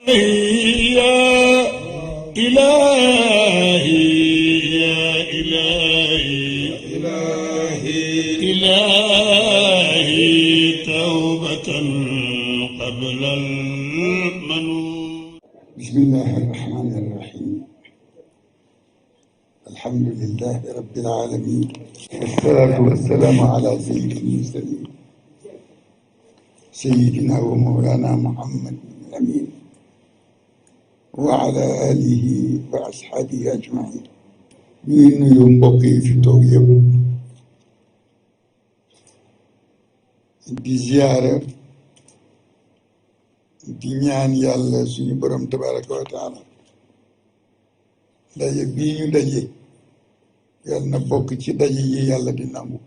يا إلهي يا إلهي إلهي توبة قبل المنون. بسم الله الرحمن الرحيم. الحمد لله رب العالمين، والصلاة والسلام على سيد المرسلين سيدنا ومولانا محمد الأمين وعلى آله وأصحابه أجمعين. ñuy nuyu mbokk yi fi toog yëpp di ziyaara di ñaan yàlla suñu borom tabaraka wa taala daje bii ñu daje yàlla na bokk ci daje yi yàlla di nangu.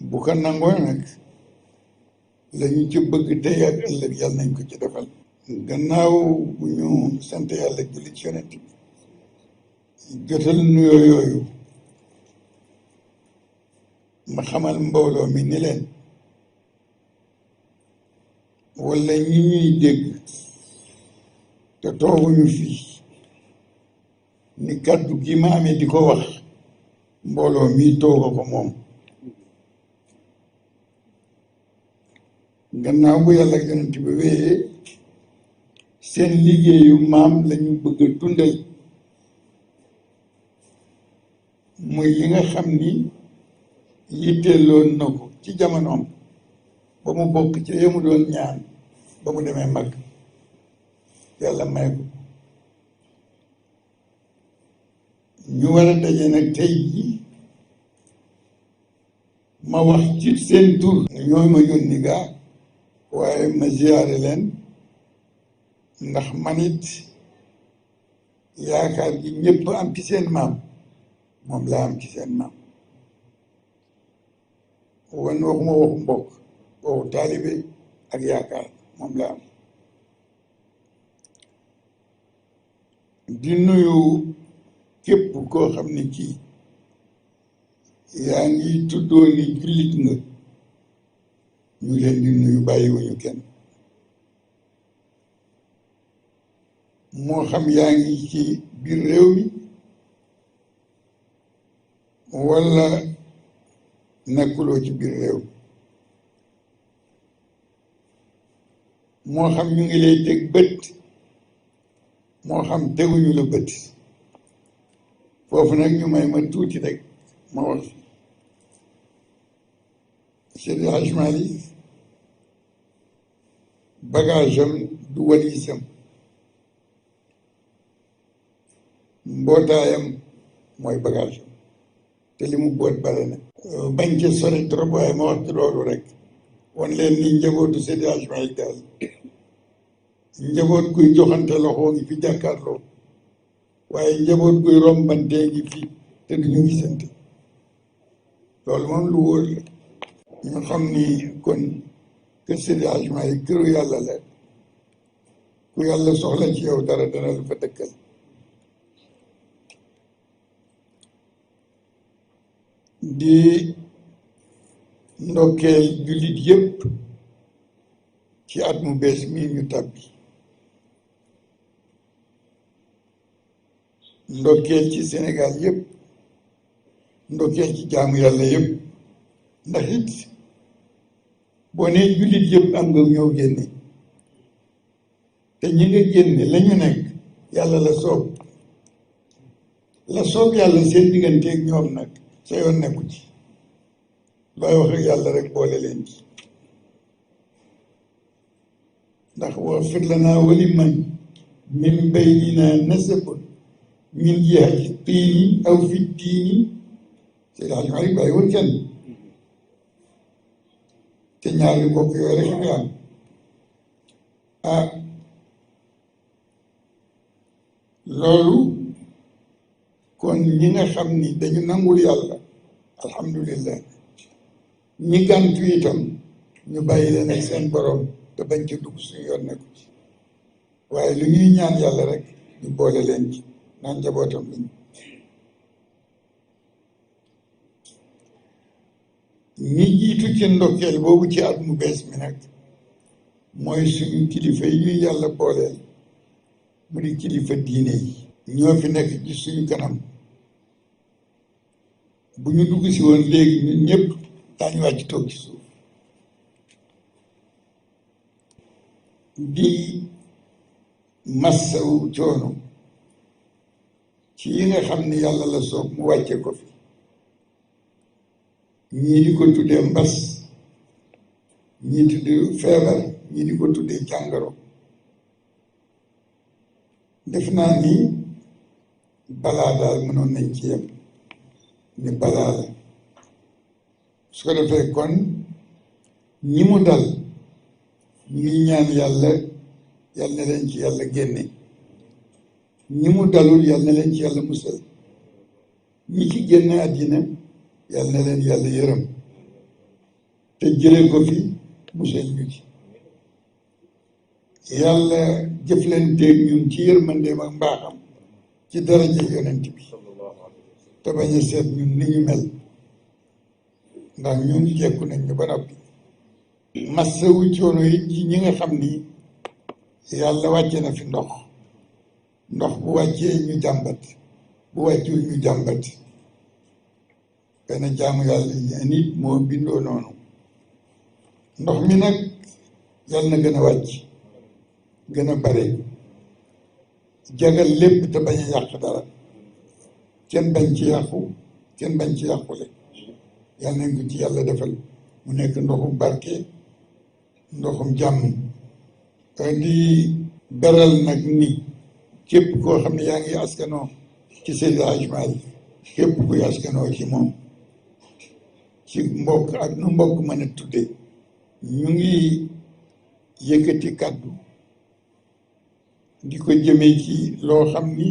bu ko nangoo nag la ñu ci bëgg tey ak ëllëg yàlla nañ ko ci defal. gannaaw bu ñu sant yàlla julli ci yonent bi jotal nuyoo yooyu ma xamal mbooloo mi ni leen wala ñi ñuy dégg te tooguñu fii ni kàddu gi ma amee di ko wax mbooloo mi tooga ko moom. gannaaw bu yàlla ak yonent bi wéyee seen liggéeyu maam lañu bëgg a dundal muy yi nga xam ni yitteeloon na ko ci jamonoom ba mu bokk ci yemu doon ñaan ba mu demee mag yàlla may ko. ñu war a daje nag tey ji ma wax ci seen tur ñooy ma yónni gaa waaye ma ziyaare leen ndax man it yaakaar gi ñëpp am ci seen maam moom laa am ci seen maam. waxuma waxu mbokk waxu taalibe ak yaakaar moom laa am. di nuyu képp koo xam ne kii yaa ngi tuddoo ni jullit nga ñu leen di nuyu bàyyiwuñu kenn. moo xam yaa ngi ci biir réew mi wala nekkuloo ci biir réew moo xam ñu ngi lay teg bët moo xam teguñu la bët. foofu nag ñu may ma tuuti rek ma wax Seydi Hadji Malick bagage am du walisam mbootaayam mooy bagage am te li mu boot bare na. bañ ci sore trop waaye ma wax ci loolu rek wan leen ni njabootu Seydi Hadji Malick daal njaboot kuy joxante loxo ngi fi jàkkaarloo waaye njaboot guy rombantee ngi fi te duñu gisante. loolu moom lu wóor la. ñu xam ni kon kër Seydi Hadji Malick këru yàlla la ku yàlla soxla ci yow dara dana la fa dëkkal. di ndokkeel jullit yëpp ci at mu bees mii ñu tàbbi. ndokkeel ci Sénégal yëpp ndokkeel ci jaamu yàlla yëpp ndax it boo nee jullit yëpp am nga ñëw génne te ñi nga génne la ñu nekk yàlla la soob yàlla seen digganteeg ñoom nag sa yoon nekku ci looy wax ak yàlla rek boole leen ci. ndax waxfir lanaa wa liman min baynina nasabun min jihati tiini aw fi diini. Seydi Hadji Malick bàyyi woon kenn te ñaari bokk yooyu rek nga am. loolu kon ñi nga xam ni dañu nangul yàlla alhamdulillah. ñi gàntu itam ñu bàyyi leen ak seen borom te bañ ci dugg suñu yoon nekku ci waaye lu ñuy ñaan yàlla rek ñu boole leen ci naan njabootam lañu. ñi jiitu ci ndokkeel boobu ci at mu bees mi nag mooy suñu kilifa yi ñuy yàlla booleel mu di kilifa diine yi ñoo fi nekk ci suñu kanam bu ñu dugg si woon léegi ñun ñëpp daañu wàcc toog ci suuf di massawu coono ci yi nga xam ni yàlla la soob mu wàcce ko fi ñii di ko tuddee mbas ñii tuddee feebar ñii di ko tuddee jàngoro def naa ni balaa daal mënoon nañ ci yem ni balaa la su ko defee kon ñi mu dal ñu ngi ñaan yàlla yàlla na leen ci yàlla génne ñi mu dalul yàlla na leen ci yàlla musal ñi ci génne àddina yàlla na leen yàlla yërëm te jële ko fi musal ñu ci yàlla jëflanteeg ñun ci yërmandeem ak mbaaxam ci daraja yonent bi te bañ a seet ñun ni ñu mel ndax ñun jekku nañ ñu ba noppi massawu coono yi ci ñi nga xam ni yàlla wàcce na fi ndox bu wàccee ñu jàmbat bu wàccul ñu jàmbat benn jaamu yàlla nit moo bindoo noonu ndox mi nag yàlla na gën a wàcc gën a bare jagal lépp te bañ a yàq dara kenn bañ ci yàqu kenn bañ ci yàqule yàlla nañ ko ci yàlla defal mu nekk ndoxum barke ndoxum jàmm di beral nag ni képp koo xam ne yaa ngi askanoo ci Seydi Hadji Malick képp kuy askanoo ci moom ci mbokk ak nu mbokk mën a tudde ñu ngi yëkkati kàddu di ko jëmee ci loo xam ni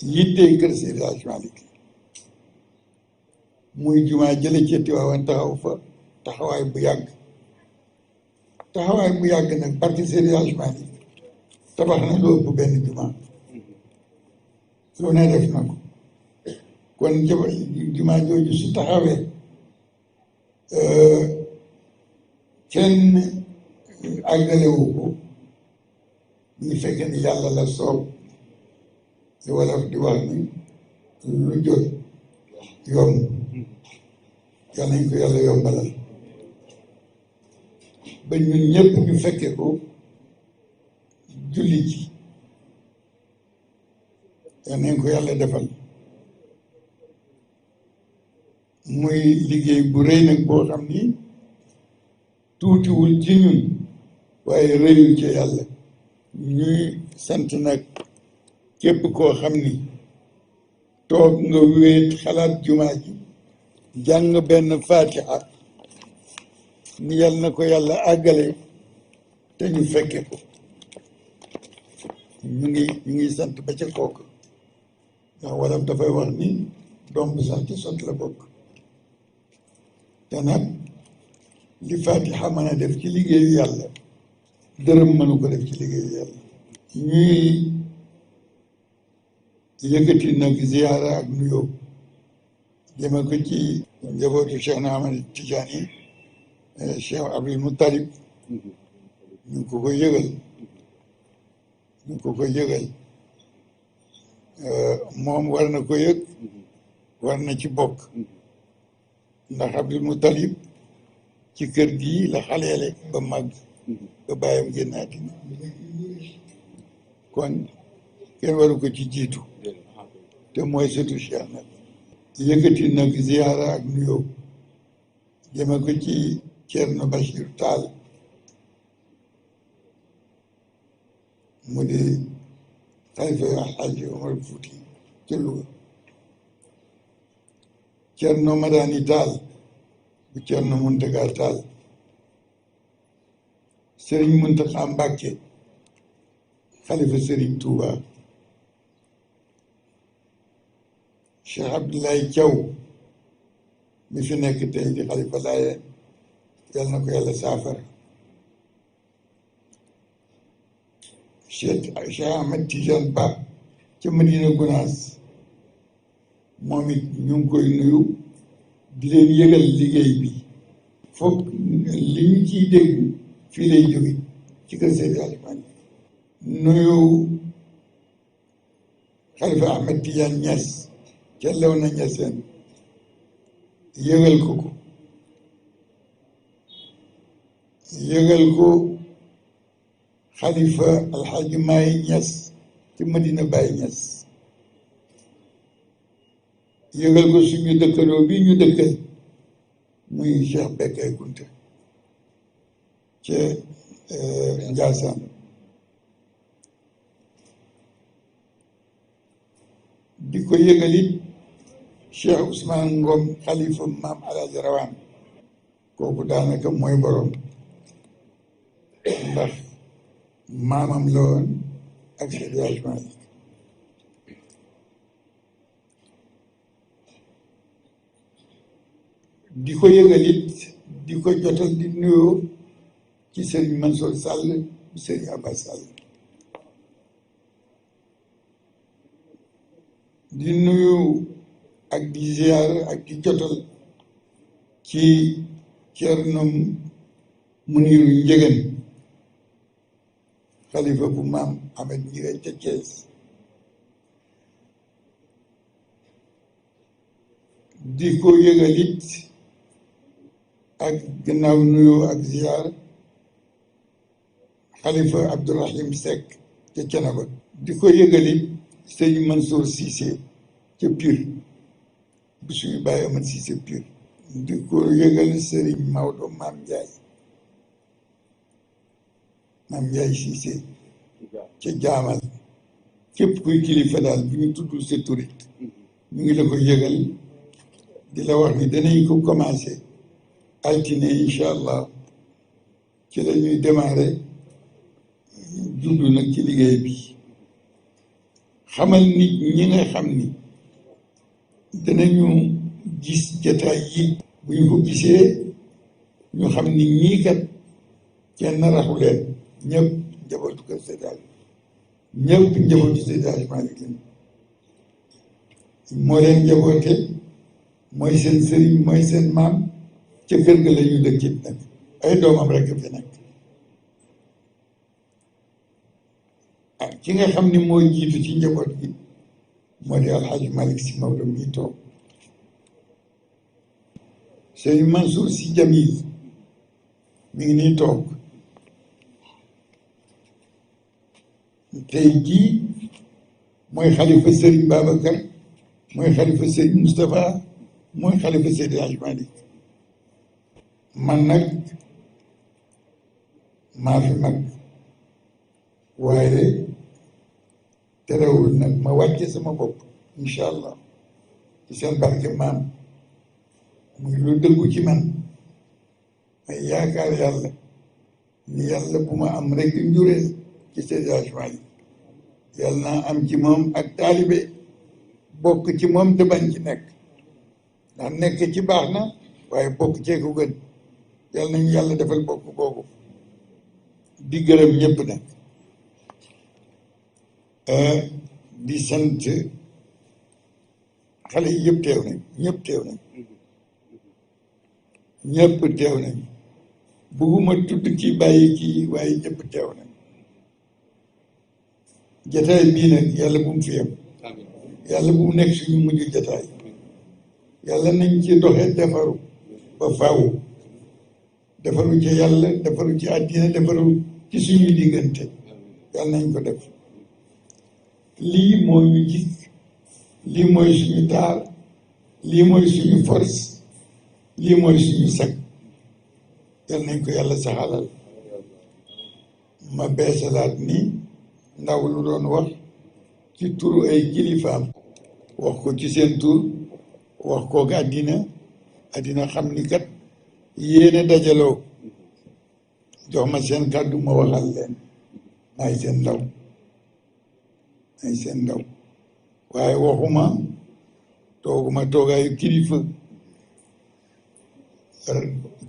yittee kër Seydi Hadji Malick muy jumaa jële ci Tiwaawan taxaw fa taxawaay bu yàgg nag barke Seydi Hadji Malick tabax na lu ëpp benn jumaa lu ne def na ko kon jumaa jooju su taxawee kenn àggalewu ko ñu fekk ni yàlla la soob li wolof di wax ni lu jot yomb yal nañ ko yàlla yombalal ba ñun ñëpp ñu fekke ko julli ci yal nañ ko yàlla defal muy liggéey bu rëy nag boo xam ni tuutiwul ci ñun waaye rëyul ci yàlla ñuy sant nag képp koo xam ni toog nga wéet xalaat jumaa ji jàng benn fatiha ni yàlla na ko yàlla àggale te ñu fekke ko ñu ngi sant ba ca kooku ndax wolof dafay wax ni doom bi sax ci sot la bokk te nag li fatiha mën a def ci liggéeyu yàlla dërëm mënu ko def ci liggéeyu yàlla ñuy yëkkati nag ziyaara ak nuyoo jëme ko ci njabootu Cheikh na Ahmad Tidiane yi Cheikh Abdul Muttalib ñu ngi ko koy yëgal moom war na ko yëg war na ci bokk ndax Abdul Muttalib ci kër gii la xaleele ba màgg ba bàyyam génn àddina kon kenn waru ko ci jiitu te mooy sëtu Cheikh nag yëkkati nag ziyaara ak nuyoo jëme ko ci Thierno Bachir Tall mu di xalifa Alxaaji Omar Fuuti ca Louga Thierno Madani Tall bu Thierno Muntaga Tall Serigne Muntaxa Mbàkke xalifa Serigne Touba Cheikh Abdoulaye Thiaw mi fi nekk tey di xalifa Laayeen yal na ko yàlla saafara Cheikh Ahmed Tidiane Ba ca Madina Gunaas moom it ñu ngi koy nuyu di leen yëgal liggéey bi foog li ñu ciy dégg fii lay jóge ci kër Seydi Hadji Malick nuyu Xalifa Ahmed Tidiane Niass ca Léona Niassène yëgal ko yëgal ko Xalifa Alxaaji Maay Niass ci Medina Baye Niass yëgal ko suñu dëkkandoo bi ñu dëkkal muy Cheikh Bekkay Kunta ca Njaasaan di ko yëgalit Cheikh Ousmane Ngom xalifa maam Alaaji Rawaan kooku daanaka mooy borom ndax maamam la woon ak Seydi Hadji Malick di ko yëgalit di ko jotal di nuyoo ci Serigne Mansour Sall bi Serigne Abbas Sall di nuyu ak di ziar ak di jotal ci Cernom Muniru Njëgën xalifa bu maam Ahmed Njëgën ca Thiès di ko yëgalit ak gannaaw nuyoo ak ziar xalifa Abdourahim Seck ca Canaba di ko yëgalit sëñ Mansour Cissé ca Pire bu suñu bàyyi amat Cissé Pire di ko yëgal sëriñ Maodo Maam Ndiaye Cissé ca Jaamal képp kuy kilifa daal bu ñu tudd sa turit ñu ngi la ko yëgal di la wax ni danañ ko commencé altine incha allah ci la ñuy démarrer jublu nag ci liggéey bi xamal nit ñi nga xam ni danañu gis jataay yi bu ñu ko gisee ñu xam ni ñii kat kenn raxu leen ñëpp njabootu kër Seydi Hadji ñëpp njabootu Seydi Hadji Malick moo leen njaboote mooy seen sëriñ mooy seen maam ca kër ga la ñu dëkkit nag ay doomam rek fi nekk ah ki nga xam ni mooy jiitu ci njaboot gi moo di Alxaaji Malick Sy Maodo mi toog Sëriñ Mansour Sy Jamil mi ngi nii toog tey jii mooy xalifa Sëriñ Babacar mooy xalifa Sëriñ Moustapha mooy xalifa Seydi Hadji Malick man nag maa fi mag waaye terewul nag ma wàcce sama bopp incha allah ci seen barke maam muy lu dëggu ci man may yaakaar yàlla ni yàlla bu ma am rek njureel ci Seydi Hadji Malick yàlla naa am ci moom ak taalibe bokk ci moom te bañ ci nekk ndax nekk ci baax na waaye bokk cee ko gën yàlla nañu yàlla defal bokk boobu di gërëm ñëpp nag di sant xale yi yëpp teew nañ ñëpp teew nañ ñëpp teew nañ bugguma tudd kii bàyyi kii waaye ñëpp teew nañ jataay bii nag yàlla bu mu fi yem yàlla bu mu nekk suñu mujj jataay yàlla nañ ci doxe defaru ba faaw defaru ci yàlla defaru ci àddina defaru ci suñuy diggante yàlla nañ ko def lii moo ñu jik lii mooy suñu taar lii mooy suñu force lii mooy suñu sag yal nañ ko yàlla saxalal ma beesalaat ni ndaw lu doon wax ci turu ay kilifaam wax ko ci seen tur wax kook àddina xam ni kat yéene dajaloo jox ma seen kàddu ma waxal leen maay seen ndaw waaye waxuma tooguma toogaayu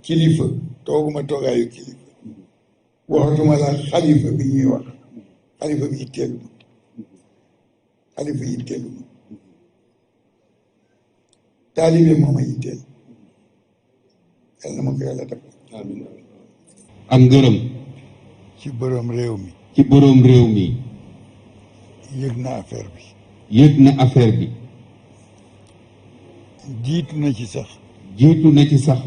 kilifa tooguma toogaayu kilifa waxatuma la xalifa bi ñuy wax xalifa bi yitteeluma taalibe mooma yitteel yàlla na ma ko yàlla def ak ngërëm ci borom réew mi ci boroom réew mi yëg na affaire bi yëg na affaire bi jiitu na ci sax jiitu na ci sax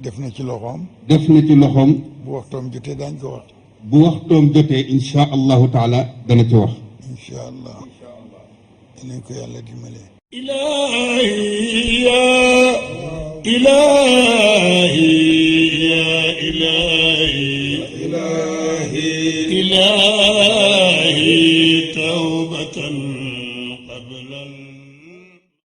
def na ci loxoom def na ci loxoom bu waxtoom jotee daañ ko wax bu waxtoom jotee insha allahu taala dana ci wax incha allah dinañ ko yàlla dimbale إلهي يا إلهي يا إلهي إلهي